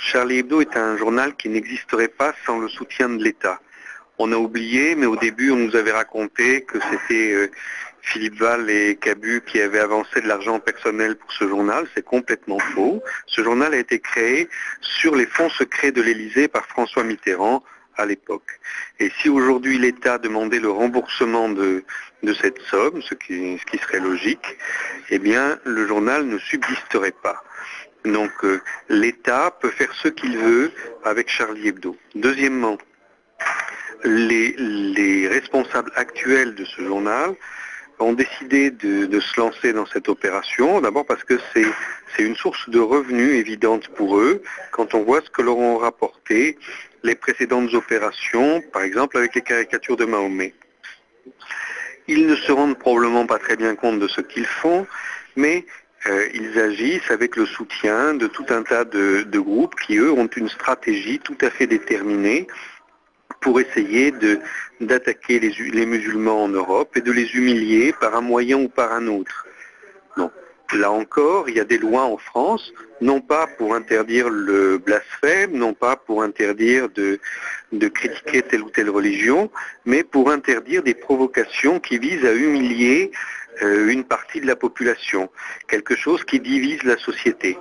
Charlie Hebdo est un journal qui n'existerait pas sans le soutien de l'État. On a oublié, mais au début, on nous avait raconté que c'était Philippe Val et Cabu qui avaient avancé de l'argent personnel pour ce journal. C'est complètement faux. Ce journal a été créé sur les fonds secrets de l'Élysée par François Mitterrand à l'époque. Et si aujourd'hui l'État demandait le remboursement de cette somme, ce qui serait logique, eh bien le journal ne subsisterait pas. Donc l'État peut faire ce qu'il veut avec Charlie Hebdo. Deuxièmement, les responsables actuels de ce journal ont décidé de se lancer dans cette opération, d'abord parce que c'est une source de revenus évidente pour eux, quand on voit ce que leur ont rapporté les précédentes opérations, par exemple avec les caricatures de Mahomet. Ils ne se rendent probablement pas très bien compte de ce qu'ils font, mais ils agissent avec le soutien de tout un tas de groupes qui, eux, ont une stratégie tout à fait déterminée pour essayer d'attaquer les musulmans en Europe et de les humilier par un moyen ou par un autre. Donc, là encore, il y a des lois en France, non pas pour interdire le blasphème, non pas pour interdire de critiquer telle ou telle religion, mais pour interdire des provocations qui visent à humilier une partie de la population, quelque chose qui divise la société.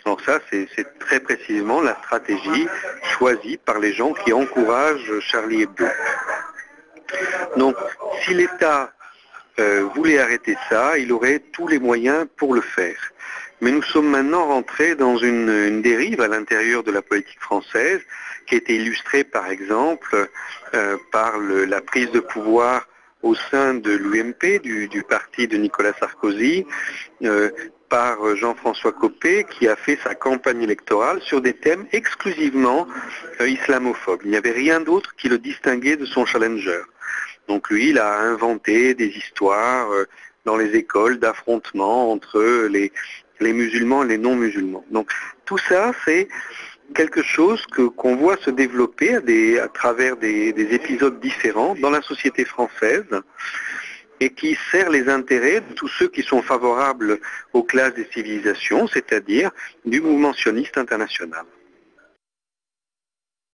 Alors ça, c'est très précisément la stratégie choisie par les gens qui encouragent Charlie Hebdo. Donc, si l'État voulait arrêter ça, il aurait tous les moyens pour le faire. Mais nous sommes maintenant rentrés dans une dérive à l'intérieur de la politique française qui a été illustrée par exemple par la prise de pouvoir au sein de l'UMP, du parti de Nicolas Sarkozy, par Jean-François Copé qui a fait sa campagne électorale sur des thèmes exclusivement islamophobes. Il n'y avait rien d'autre qui le distinguait de son challenger. Donc lui, il a inventé des histoires dans les écoles d'affrontements entre les musulmans et les non-musulmans. Donc tout ça, c'est quelque chose qu'on voit se développer à travers des épisodes différents dans la société française et qui sert les intérêts de tous ceux qui sont favorables aux classes des civilisations, c'est-à-dire du mouvement sioniste international.